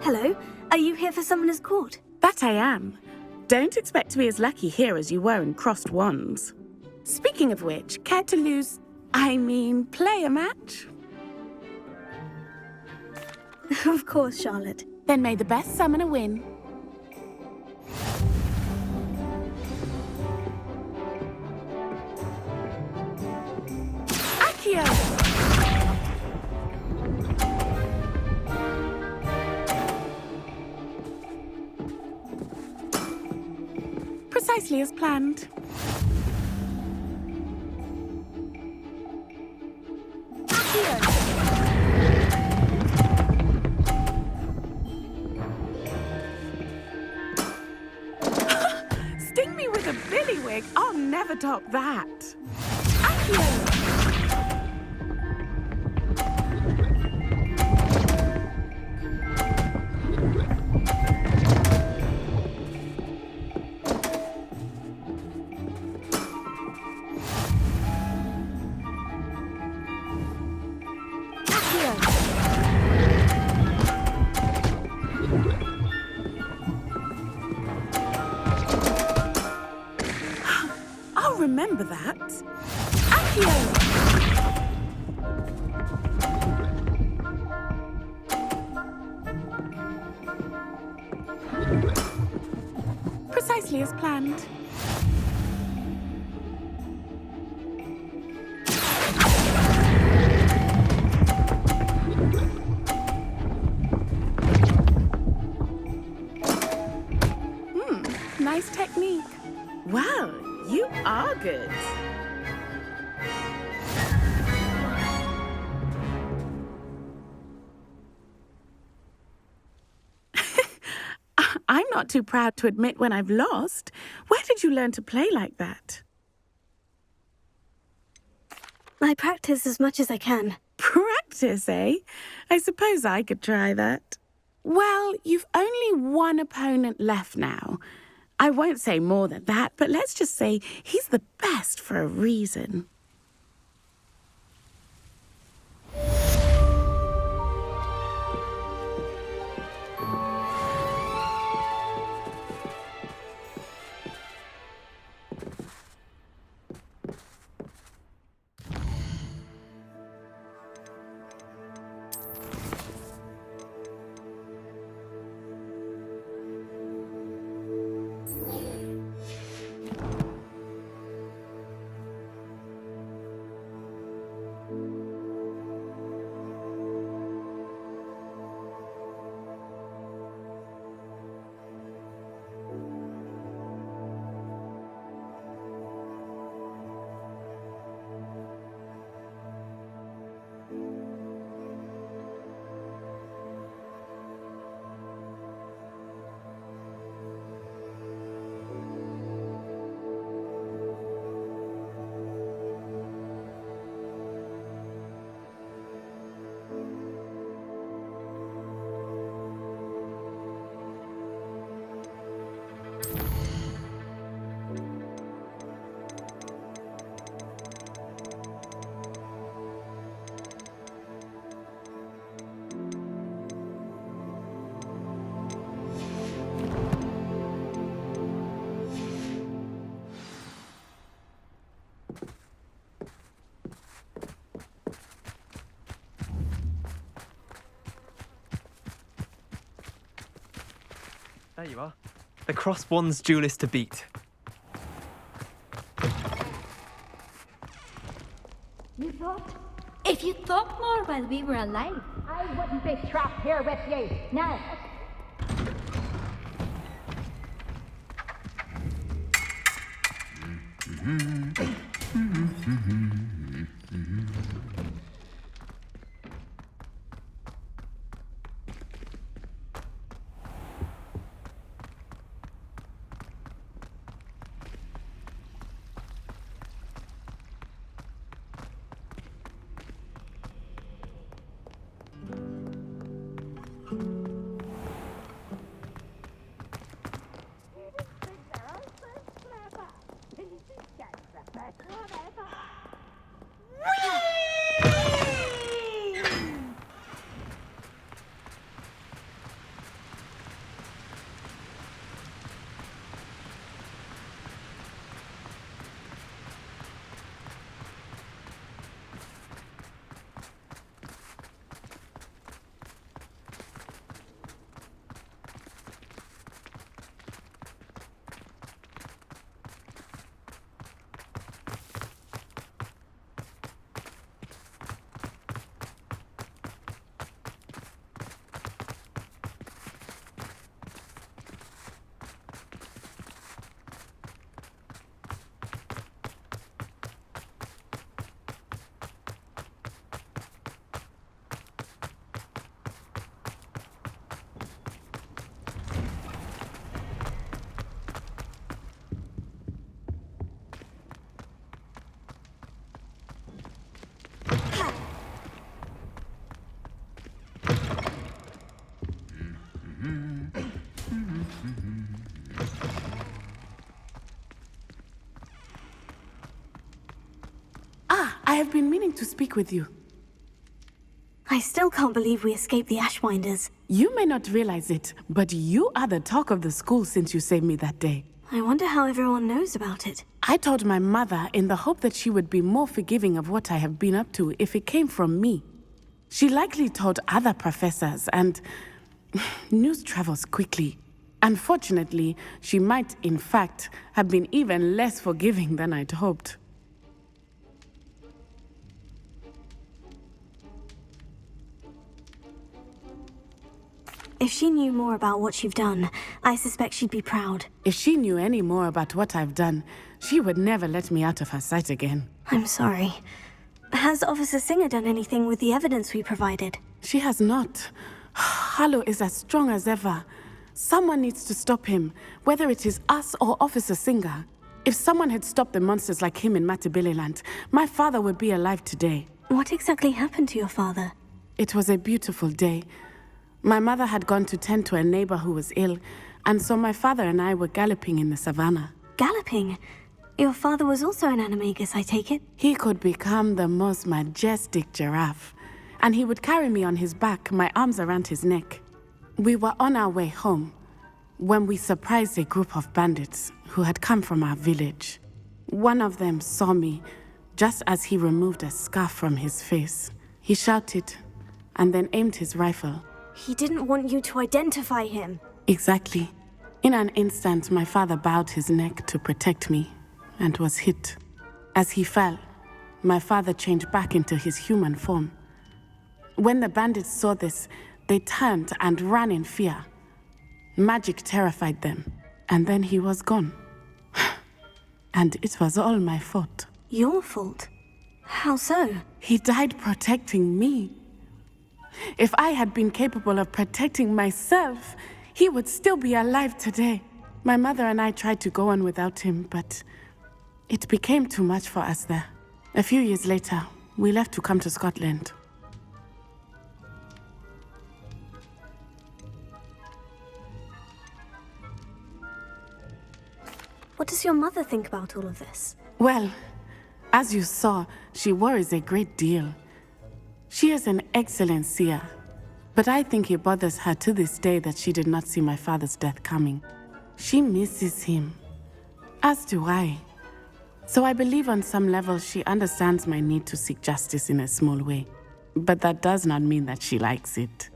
Hello, are you here for Summoner's Court? That I am. Don't expect to be as lucky here as you were in Crossed Wands. Speaking of which, care to play a match? Of course, Charlotte. Then may the best summoner win. Accio! Precisely as planned. Sting me with a billywig. I'll never top that. Accio! I'll remember that. Accio! Precisely as planned. Nice technique. Well, you are good. I'm not too proud to admit when I've lost. Where did you learn to play like that? I practice as much as I can. Practice, eh? I suppose I could try that. Well, you've only one opponent left now. I won't say more than that, but let's just say he's the best for a reason. There you are. The Crossed Wands duelist to beat. You thought? If you thought more while we were alive, I wouldn't be trapped here with you. Now, I have been meaning to speak with you. I still can't believe we escaped the Ashwinders. You may not realize it, but you are the talk of the school since you saved me that day. I wonder how everyone knows about it. I told my mother in the hope that she would be more forgiving of what I have been up to if it came from me. She likely told other professors, and news travels quickly. Unfortunately, she might, in fact, have been even less forgiving than I'd hoped. If she knew more about what you've done, I suspect she'd be proud. If she knew any more about what I've done, she would never let me out of her sight again. I'm sorry. Has Officer Singer done anything with the evidence we provided? She has not. Harlow is as strong as ever. Someone needs to stop him, whether it is us or Officer Singer. If someone had stopped the monsters like him in Matabeleland, my father would be alive today. What exactly happened to your father? It was a beautiful day. My mother had gone to tend to a neighbor who was ill, and so my father and I were galloping in the savannah. Galloping? Your father was also an animagus, I take it? He could become the most majestic giraffe, and he would carry me on his back, my arms around his neck. We were on our way home when we surprised a group of bandits who had come from our village. One of them saw me just as he removed a scarf from his face. He shouted and then aimed his rifle. He didn't want you to identify him. Exactly. In an instant, my father bowed his neck to protect me and was hit. As he fell, my father changed back into his human form. When the bandits saw this, they turned and ran in fear. Magic terrified them, and then he was gone. And it was all my fault. Your fault? How so? He died protecting me. If I had been capable of protecting myself, he would still be alive today. My mother and I tried to go on without him, but it became too much for us there. A few years later, we left to come to Scotland. What does your mother think about all of this? Well, as you saw, she worries a great deal. She is an excellent seer, but I think it bothers her to this day that she did not see my father's death coming. She misses him, as do I. So I believe on some level she understands my need to seek justice in a small way, but that does not mean that she likes it.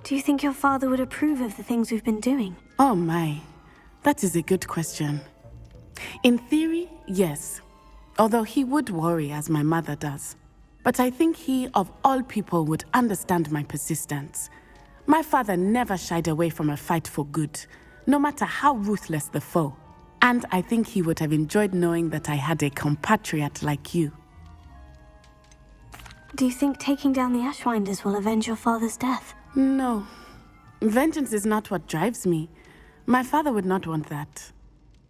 Do you think your father would approve of the things we've been doing? Oh my, that is a good question. In theory, yes, although he would worry as my mother does. But I think he, of all people, would understand my persistence. My father never shied away from a fight for good, no matter how ruthless the foe. And I think he would have enjoyed knowing that I had a compatriot like you. Do you think taking down the Ashwinders will avenge your father's death? No. Vengeance is not what drives me. My father would not want that.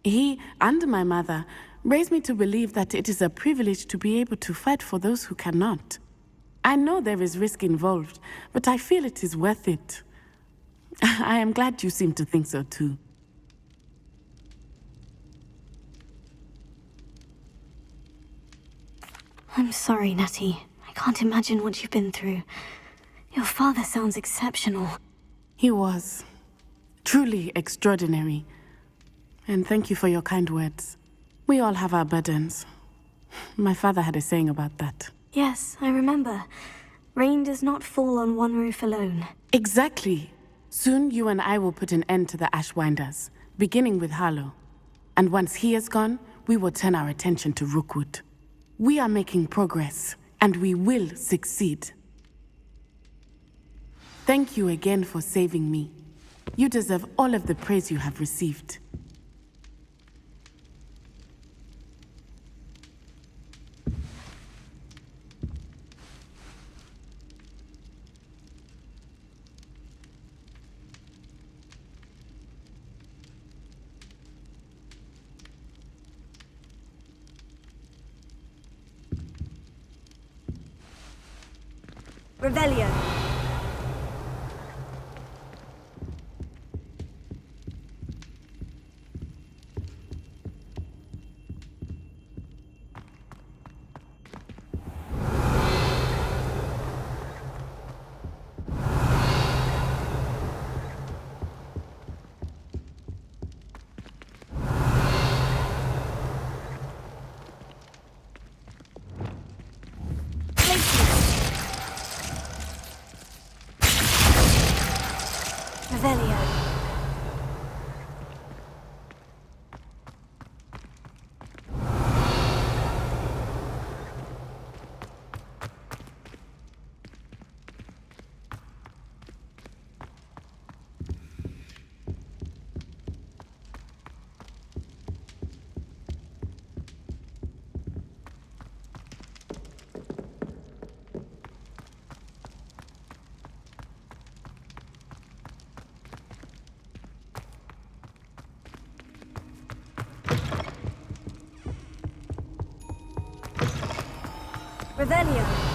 He and my mother raised me to believe that it is a privilege to be able to fight for those who cannot. I know there is risk involved, but I feel it is worth it. I am glad you seem to think so too. I'm sorry, Natty. I can't imagine what you've been through. Your father sounds exceptional. He was. Truly extraordinary. And thank you for your kind words. We all have our burdens. My father had a saying about that. Yes, I remember. Rain does not fall on one roof alone. Exactly. Soon you and I will put an end to the Ashwinders, beginning with Harlow. And once he is gone, we will turn our attention to Rookwood. We are making progress, and we will succeed. Thank you again for saving me. You deserve all of the praise you have received. Revelio. Revelio. Revelio.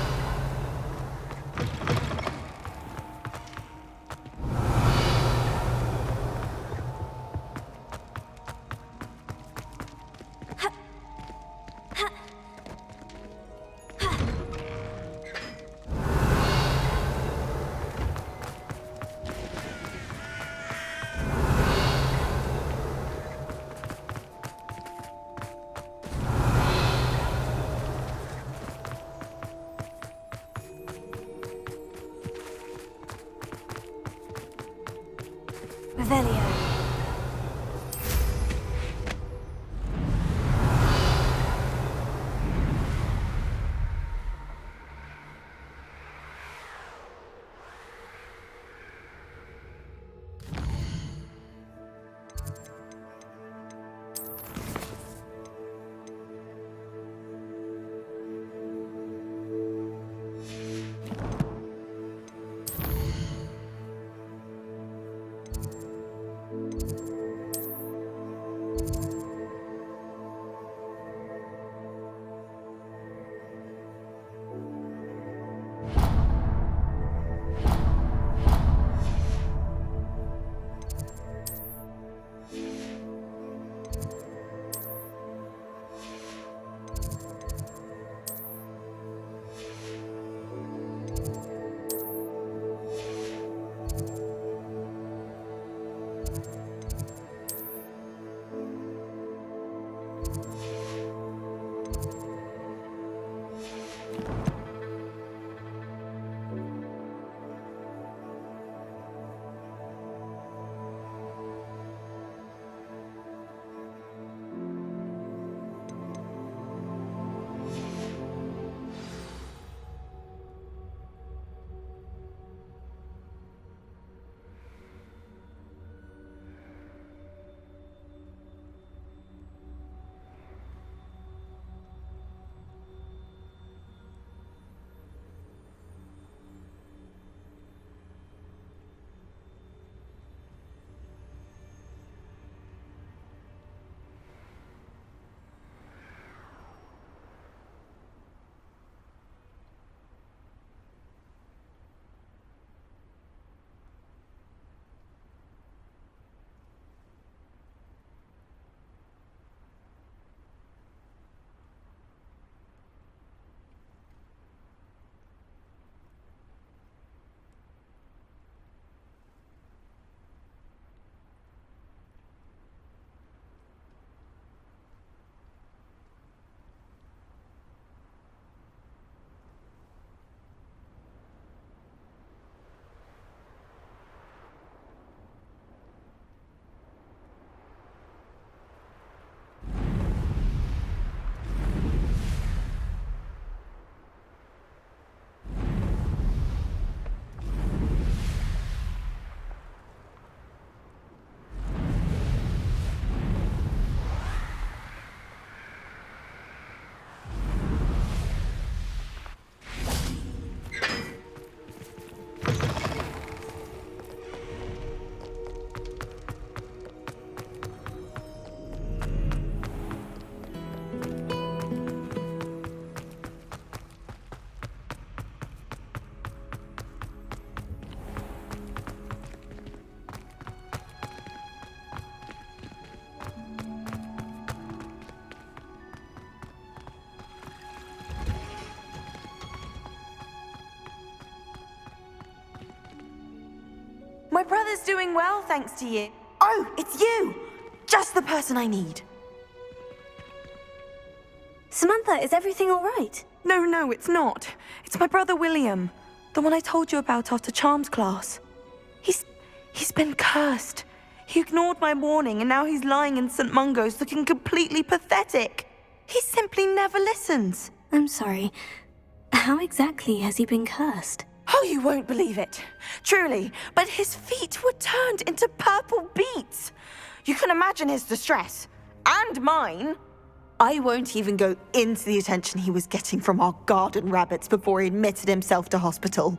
Revelio. brother's doing well, thanks to you. Oh, it's you! Just the person I need. Samantha, is everything all right? No, it's not. It's my brother William, the one I told you about after Charms class. He's been cursed. He ignored my warning and now he's lying in St. Mungo's looking completely pathetic. He simply never listens. I'm sorry. How exactly has he been cursed? Oh, you won't believe it. Truly, but his feet were turned into purple beets. You can imagine his distress. And mine. I won't even go into the attention he was getting from our garden rabbits before he admitted himself to hospital.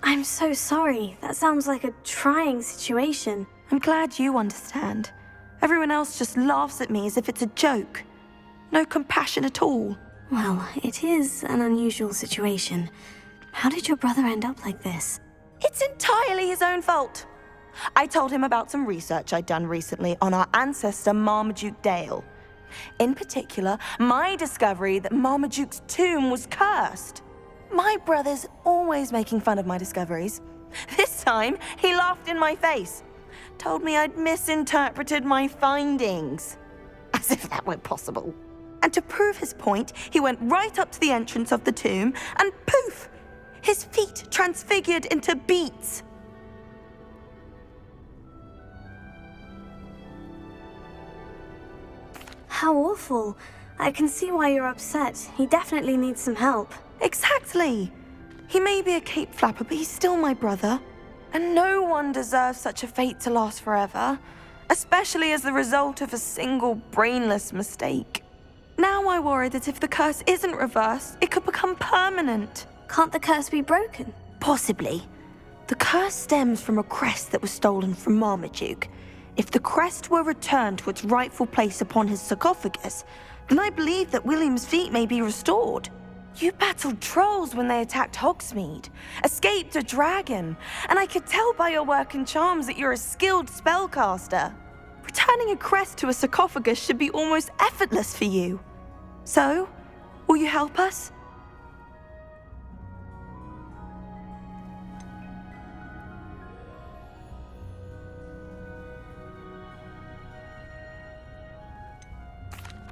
I'm so sorry. That sounds like a trying situation. I'm glad you understand. Everyone else just laughs at me as if it's a joke. No compassion at all. Well, it is an unusual situation. How did your brother end up like this? It's entirely his own fault. I told him about some research I'd done recently on our ancestor Marmaduke Dale. In particular, my discovery that Marmaduke's tomb was cursed. My brother's always making fun of my discoveries. This time, he laughed in my face. Told me I'd misinterpreted my findings. As if that were possible. And to prove his point, he went right up to the entrance of the tomb and poof! His feet transfigured into beets. How awful. I can see why you're upset. He definitely needs some help. Exactly. He may be a cape flapper, but he's still my brother. And no one deserves such a fate to last forever, especially as the result of a single brainless mistake. Now I worry that if the curse isn't reversed, it could become permanent. Can't the curse be broken? Possibly. The curse stems from a crest that was stolen from Marmaduke. If the crest were returned to its rightful place upon his sarcophagus, then I believe that William's feet may be restored. You battled trolls when they attacked Hogsmeade, escaped a dragon, and I could tell by your work in charms that you're a skilled spellcaster. Returning a crest to a sarcophagus should be almost effortless for you. So, will you help us?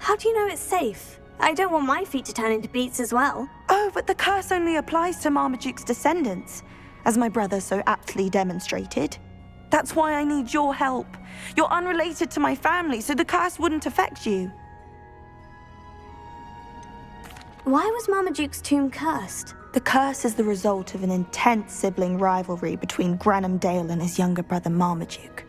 How do you know it's safe? I don't want my feet to turn into beets as well. Oh, but the curse only applies to Marmaduke's descendants, as my brother so aptly demonstrated. That's why I need your help. You're unrelated to my family, so the curse wouldn't affect you. Why was Marmaduke's tomb cursed? The curse is the result of an intense sibling rivalry between Granham Dale and his younger brother Marmaduke.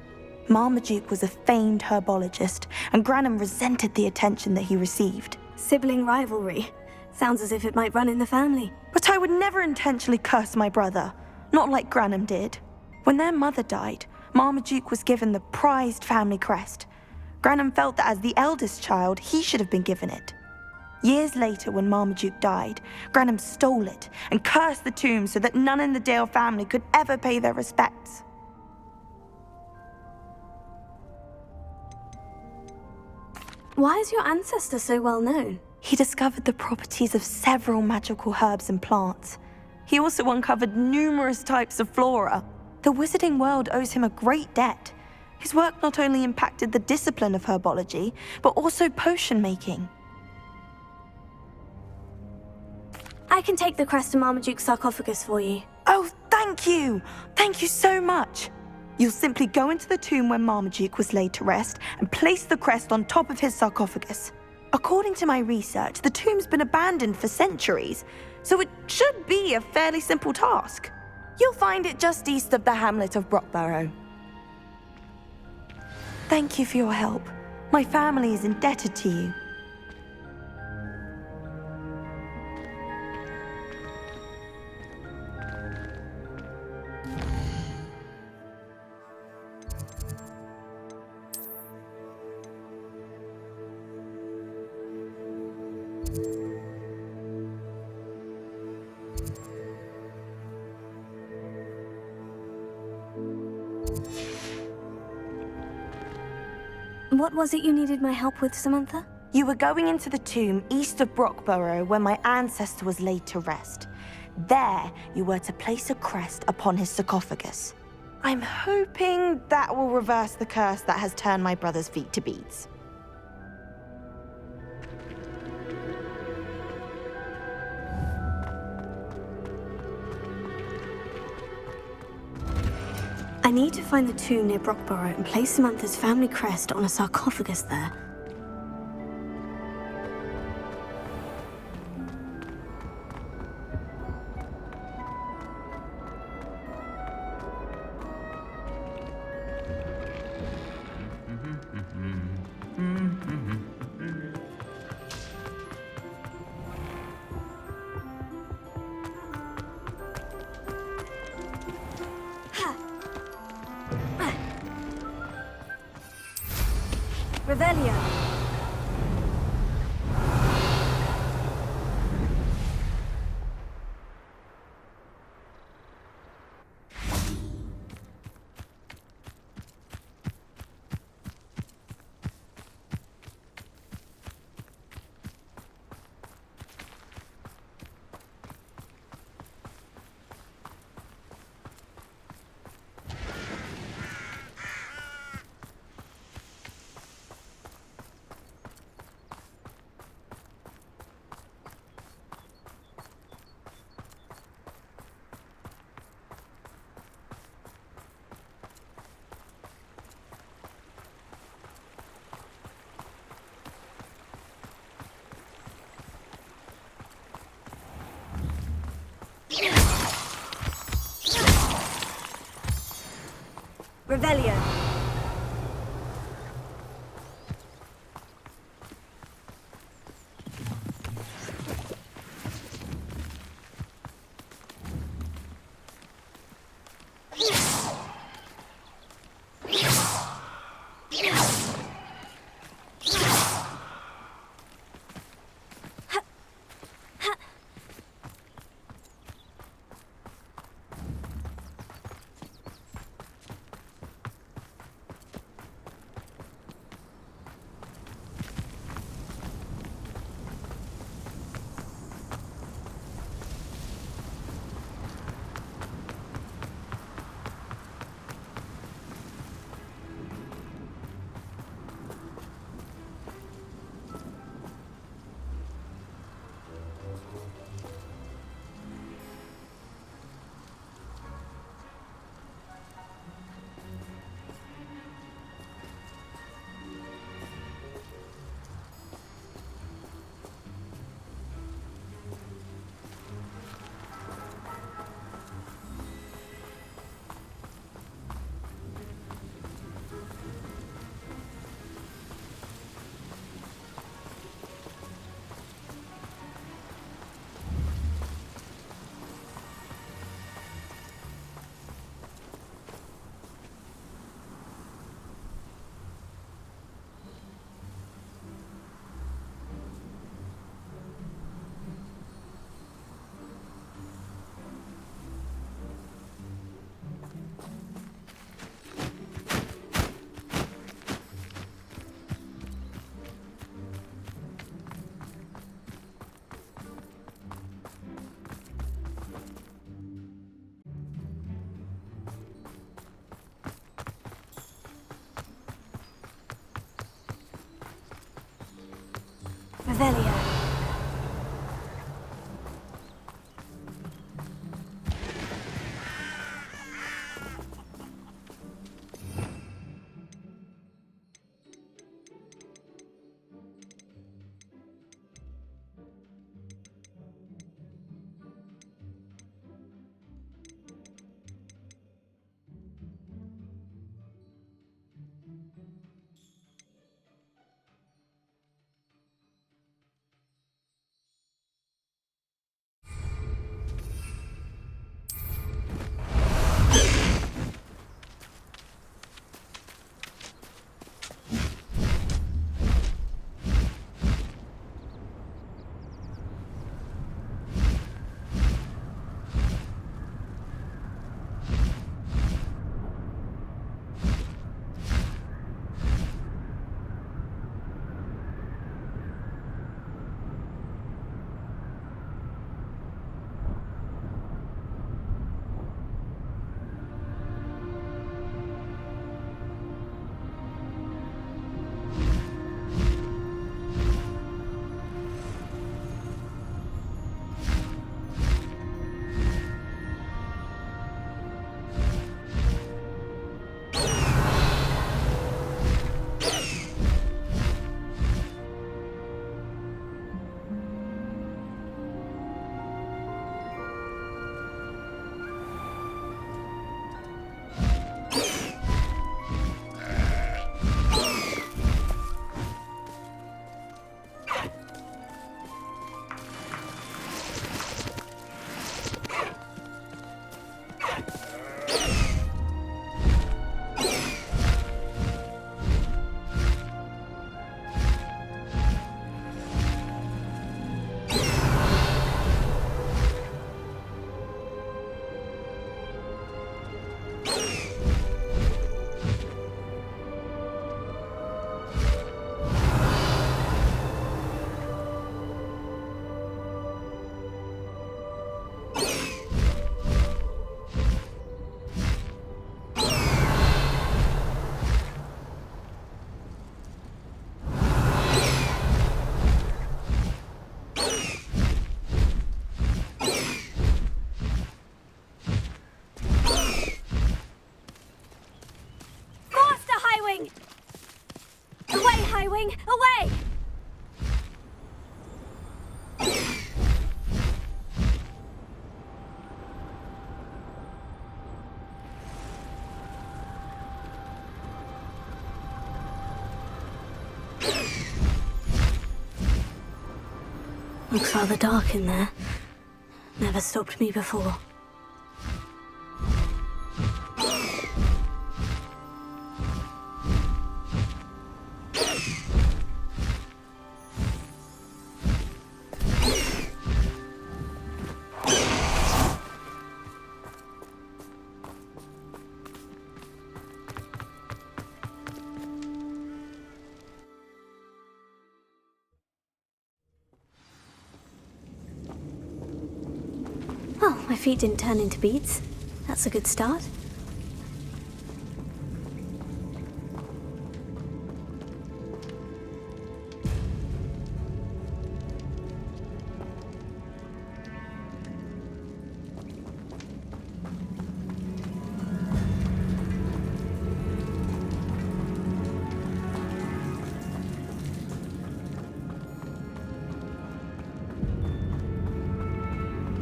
Marmaduke was a famed herbologist, and Granham resented the attention that he received. Sibling rivalry. Sounds as if it might run in the family. But I would never intentionally curse my brother, not like Granham did. When their mother died, Marmaduke was given the prized family crest. Granham felt that as the eldest child, he should have been given it. Years later, when Marmaduke died, Granham stole it and cursed the tomb so that none in the Dale family could ever pay their respects. Why is your ancestor so well known? He discovered the properties of several magical herbs and plants. He also uncovered numerous types of flora. The wizarding world owes him a great debt. His work not only impacted the discipline of herbology, but also potion making. I can take the crest to Marmaduke's sarcophagus for you. Oh, thank you! Thank you so much! You'll simply go into the tomb where Marmaduke was laid to rest and place the crest on top of his sarcophagus. According to my research, the tomb's been abandoned for centuries, so it should be a fairly simple task. You'll find it just east of the hamlet of Brockborough. Thank you for your help. My family is indebted to you. What was it you needed my help with, Samantha? You were going into the tomb east of Brockborough where my ancestor was laid to rest. There, you were to place a crest upon his sarcophagus. I'm hoping that will reverse the curse that has turned my brother's feet to beads. I need to find the tomb near Brockborough and place Samantha's family crest on a sarcophagus there. Revelio. Revelio. Revelio. going away! Looks rather dark in there. Never stopped me before. Well, my feet didn't turn into beads. That's a good start.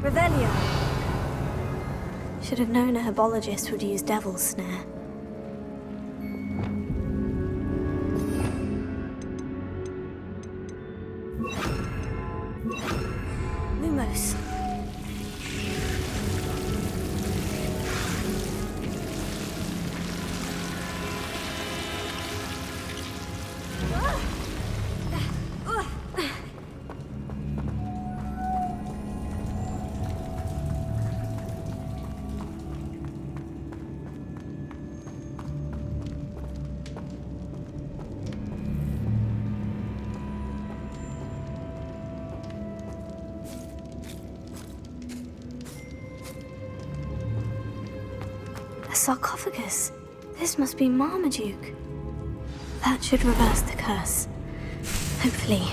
Revelio. Should have known a herbologist would use Devil's Snare. Lumos. A sarcophagus. This must be Marmaduke. That should reverse the curse. Hopefully.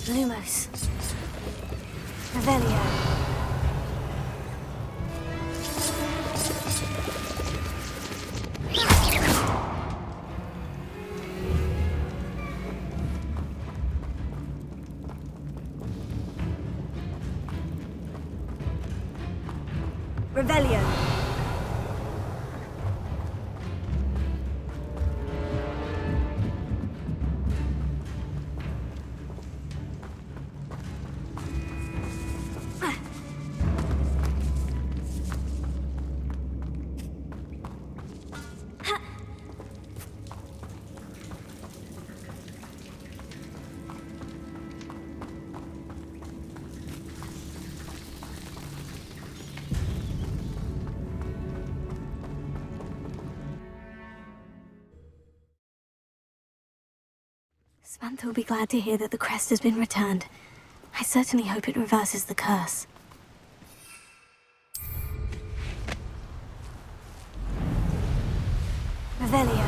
Lumos. Revelio. Revelio. Samantha will be glad to hear that the crest has been returned. I certainly hope it reverses the curse. Revelio.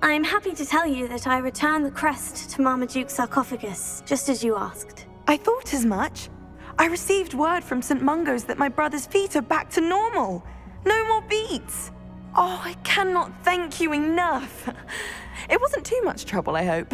I'm happy to tell you that I returned the crest to Marmaduke's sarcophagus, just as you asked. I thought as much. I received word from St. Mungo's that my brother's feet are back to normal. No more beats. Oh, I cannot thank you enough. It wasn't too much trouble, I hope.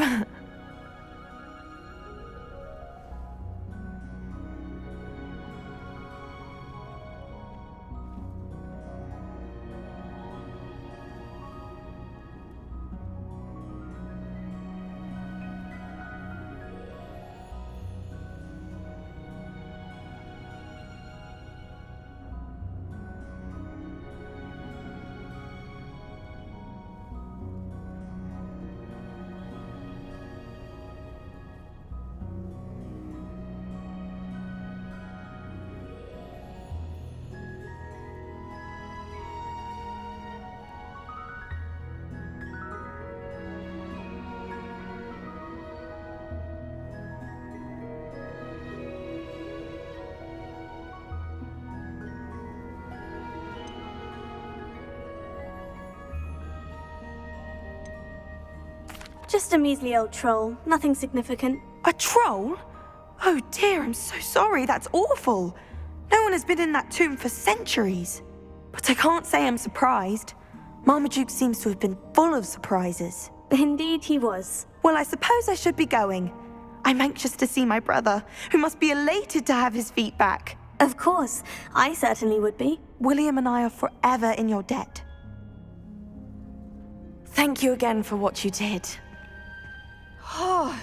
Just a measly old troll, nothing significant. A troll? Oh dear, I'm so sorry, that's awful. No one has been in that tomb for centuries. But I can't say I'm surprised. Marmaduke seems to have been full of surprises. Indeed he was. Well, I suppose I should be going. I'm anxious to see my brother, who must be elated to have his feet back. Of course, I certainly would be. William and I are forever in your debt. Thank you again for what you did. Oh.